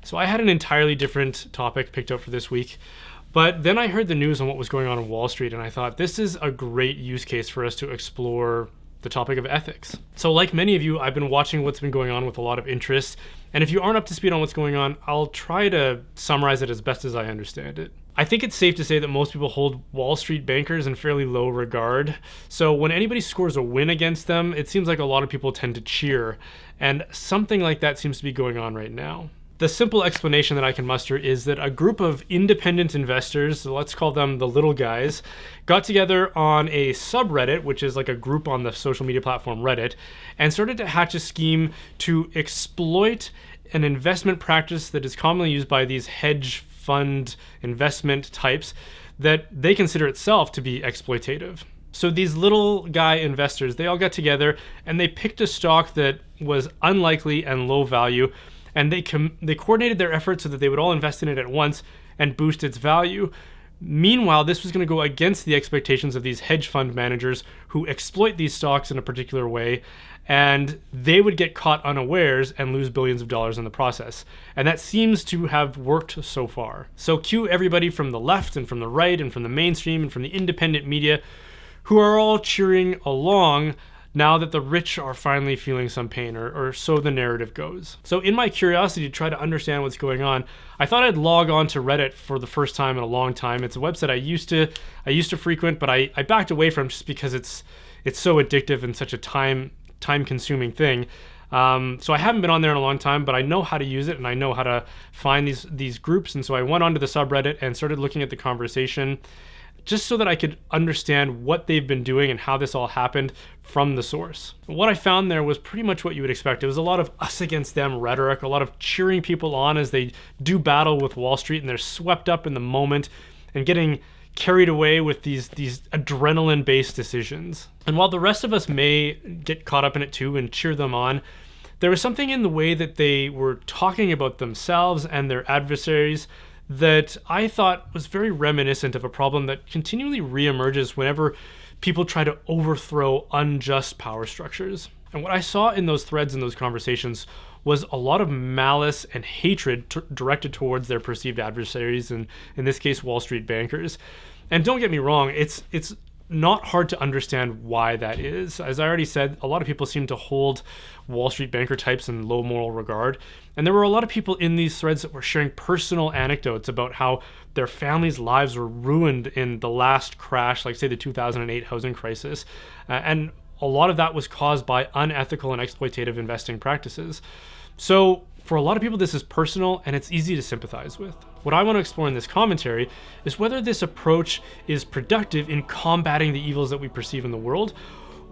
So I had an entirely different topic picked out for this week, but then I heard the news on what was going on in Wall Street, and I thought this is a great use case for us to explore the topic of ethics. So like many of you, I've been watching what's been going on with a lot of interest, and if you aren't up to speed on what's going on, I'll try to summarize it as best as I understand it. I think it's safe to say that most people hold Wall Street bankers in fairly low regard. So when anybody scores a win against them, it seems like a lot of people tend to cheer. And something like that seems to be going on right now. The simple explanation that I can muster is that a group of independent investors, let's call them the little guys, got together on a subreddit, which is like a group on the social media platform Reddit, and started to hatch a scheme to exploit an investment practice that is commonly used by these hedge fund investment types that they consider itself to be exploitative. So these little guy investors, they all got together and they picked a stock that was unlikely and low value, and they coordinated their efforts so that they would all invest in it at once and boost its value. Meanwhile, this was going to go against the expectations of these hedge fund managers who exploit these stocks in a particular way, and they would get caught unawares and lose billions of dollars in the process. And that seems to have worked so far. So cue everybody from the left and from the right and from the mainstream and from the independent media who are all cheering along now that the rich are finally feeling some pain, or so the narrative goes. So in my curiosity to try to understand what's going on, I thought I'd log on to Reddit for the first time in a long time. It's a website I used to frequent, but I backed away from just because it's so addictive and such a time-consuming thing. So I haven't been on there in a long time, but I know how to use it and I know how to find these groups. And so I went onto the subreddit and started looking at the conversation just so that I could understand what they've been doing and how this all happened from the source. What I found there was pretty much what you would expect. It was a lot of us against them rhetoric, a lot of cheering people on as they do battle with Wall Street, and they're swept up in the moment and getting carried away with these adrenaline-based decisions. And while the rest of us may get caught up in it too and cheer them on, there was something in the way that they were talking about themselves and their adversaries that I thought was very reminiscent of a problem that continually reemerges whenever people try to overthrow unjust power structures. And what I saw in those threads and those conversations was a lot of malice and hatred directed towards their perceived adversaries, and in this case, Wall Street bankers. And don't get me wrong, it's not hard to understand why that is. As I already said, a lot of people seem to hold Wall Street banker types in low moral regard. And there were a lot of people in these threads that were sharing personal anecdotes about how their families' lives were ruined in the last crash, like say the 2008 housing crisis. And a lot of that was caused by unethical and exploitative investing practices. So for a lot of people, this is personal and it's easy to sympathize with. What I want to explore in this commentary is whether this approach is productive in combating the evils that we perceive in the world,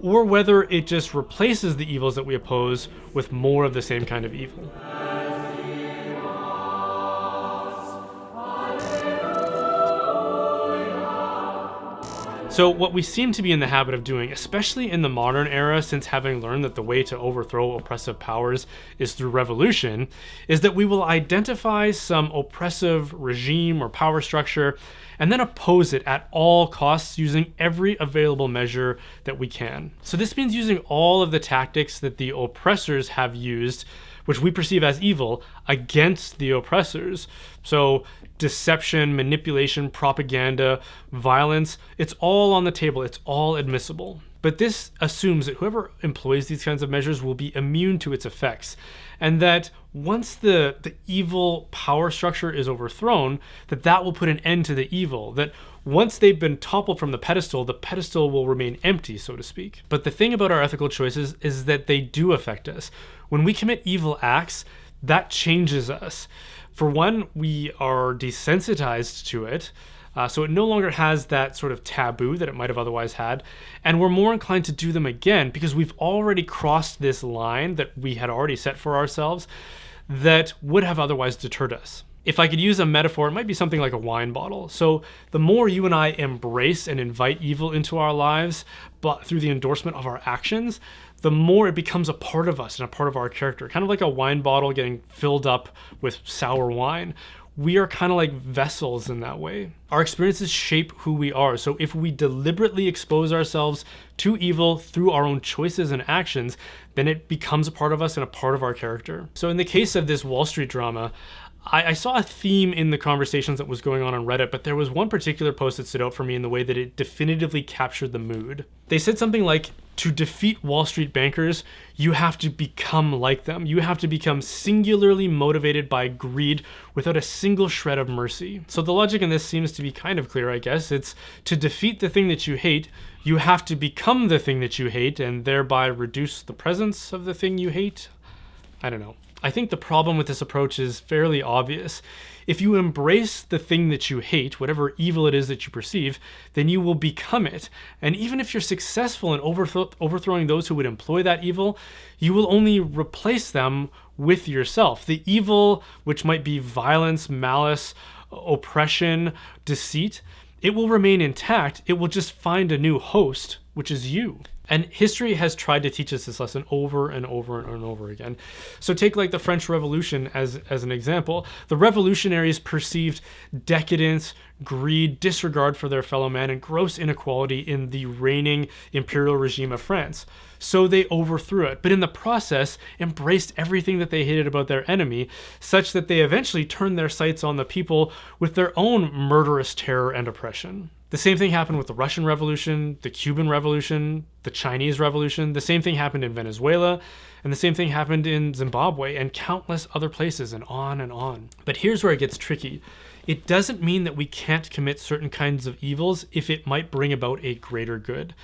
or whether it just replaces the evils that we oppose with more of the same kind of evil. So what we seem to be in the habit of doing, especially in the modern era, since having learned that the way to overthrow oppressive powers is through revolution, is that we will identify some oppressive regime or power structure and then oppose it at all costs using every available measure that we can. So this means using all of the tactics that the oppressors have used, which we perceive as evil, against the oppressors. So deception, manipulation, propaganda, violence, it's all on the table, it's all admissible. But this assumes that whoever employs these kinds of measures will be immune to its effects, and that once the evil power structure is overthrown, that will put an end to the evil, that once they've been toppled from the pedestal will remain empty, so to speak. But the thing about our ethical choices is that they do affect us. When we commit evil acts, that changes us. For one, we are desensitized to it, so it no longer has that sort of taboo that it might have otherwise had, and we're more inclined to do them again because we've already crossed this line that we had already set for ourselves that would have otherwise deterred us. If I could use a metaphor, it might be something like a wine bottle. So the more you and I embrace and invite evil into our lives, but through the endorsement of our actions, the more it becomes a part of us and a part of our character. Kind of like a wine bottle getting filled up with sour wine. We are kind of like vessels in that way. Our experiences shape who we are. So if we deliberately expose ourselves to evil through our own choices and actions, then it becomes a part of us and a part of our character. So in the case of this Wall Street drama, I saw a theme in the conversations that was going on Reddit, but there was one particular post that stood out for me in the way that it definitively captured the mood. They said something like, to defeat Wall Street bankers, you have to become like them. You have to become singularly motivated by greed without a single shred of mercy. So the logic in this seems to be kind of clear, I guess. It's to defeat the thing that you hate, you have to become the thing that you hate and thereby reduce the presence of the thing you hate. I don't know. I think the problem with this approach is fairly obvious. If you embrace the thing that you hate, whatever evil it is that you perceive, then you will become it. And even if you're successful in overthrowing those who would employ that evil, you will only replace them with yourself. The evil, which might be violence, malice, oppression, deceit, it will remain intact. It will just find a new host, which is you. And history has tried to teach us this lesson over and over and over again. So take like the French Revolution as an example. The revolutionaries perceived decadence, greed, disregard for their fellow man, and gross inequality in the reigning imperial regime of France. So they overthrew it, but in the process embraced everything that they hated about their enemy, such that they eventually turned their sights on the people with their own murderous terror and oppression. The same thing happened with the Russian Revolution, the Cuban Revolution, the Chinese Revolution. The same thing happened in Venezuela, and the same thing happened in Zimbabwe and countless other places, and on and on. But here's where it gets tricky. It doesn't mean that we can't commit certain kinds of evils if it might bring about a greater good.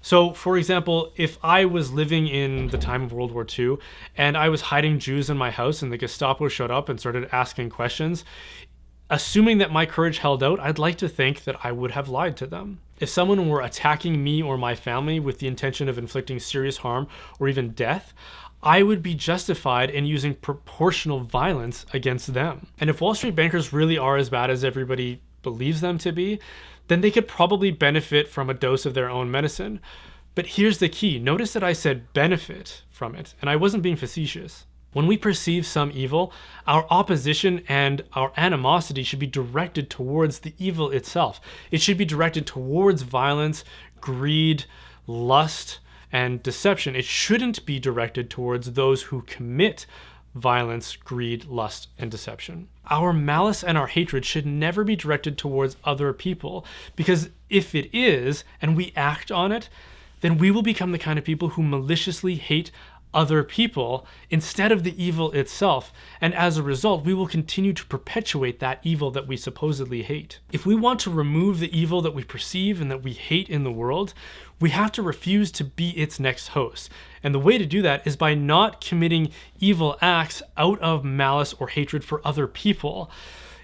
So, for example, if I was living in the time of World War II and I was hiding Jews in my house and the Gestapo showed up and started asking questions, assuming that my courage held out, I'd like to think that I would have lied to them. If someone were attacking me or my family with the intention of inflicting serious harm or even death, I would be justified in using proportional violence against them. And if Wall Street bankers really are as bad as everybody believes them to be, then they could probably benefit from a dose of their own medicine. But here's the key. Notice that I said benefit from it, and I wasn't being facetious. When we perceive some evil, our opposition and our animosity should be directed towards the evil itself. It should be directed towards violence, greed, lust, and deception. It shouldn't be directed towards those who commit violence, greed, lust, and deception. Our malice and our hatred should never be directed towards other people, because if it is, and we act on it, then we will become the kind of people who maliciously hate other people instead of the evil itself, and as a result we will continue to perpetuate that evil that we supposedly hate. If we want to remove the evil that we perceive and that we hate in the world, we have to refuse to be its next host, and the way to do that is by not committing evil acts out of malice or hatred for other people.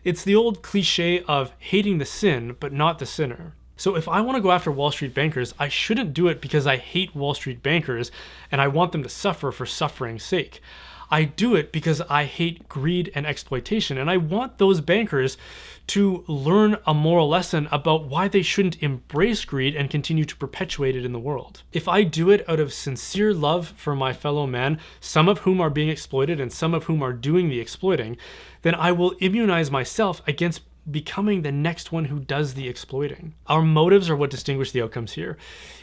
It's the old cliche of hating the sin but not the sinner. So if I want to go after Wall Street bankers, I shouldn't do it because I hate Wall Street bankers and I want them to suffer for suffering's sake. I do it because I hate greed and exploitation, and I want those bankers to learn a moral lesson about why they shouldn't embrace greed and continue to perpetuate it in the world. If I do it out of sincere love for my fellow man, some of whom are being exploited and some of whom are doing the exploiting, then I will immunize myself against becoming the next one who does the exploiting. Our motives are what distinguish the outcomes here.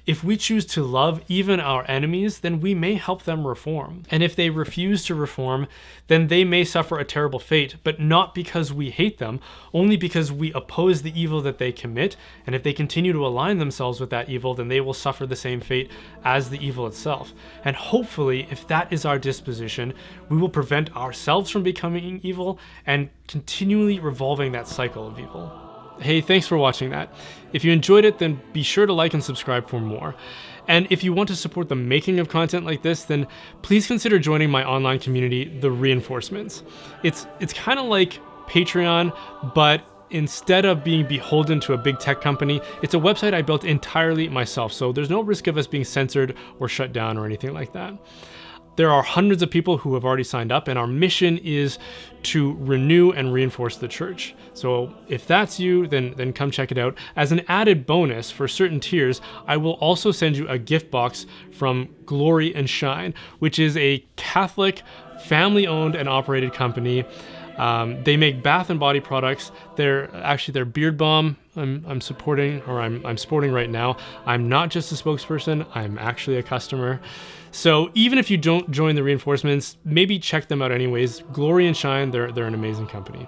If we choose to love even our enemies, then we may help them reform. And if they refuse to reform, then they may suffer a terrible fate, but not because we hate them, only because we oppose the evil that they commit. And if they continue to align themselves with that evil, then they will suffer the same fate as the evil itself. And hopefully, if that is our disposition, we will prevent ourselves from becoming evil and continually revolving that cycle of evil. Hey, thanks for watching that. If you enjoyed it, then be sure to like and subscribe for more. And if you want to support the making of content like this, then please consider joining my online community, The Reinforcements. It's kind of like Patreon, but instead of being beholden to a big tech company, it's a website I built entirely myself, so there's no risk of us being censored or shut down or anything like that. There are hundreds of people who have already signed up, and our mission is to renew and reinforce the church. So if that's you, then come check it out. As an added bonus for certain tiers, I will also send you a gift box from Glory and Shine, which is a Catholic, family-owned and operated company. They make bath and body products. Their beard balm I'm supporting, or I'm sporting right now. I'm not just a spokesperson, I'm actually a customer. So even if you don't join the reinforcements, maybe check them out anyways. Glory and shine, they're an amazing company.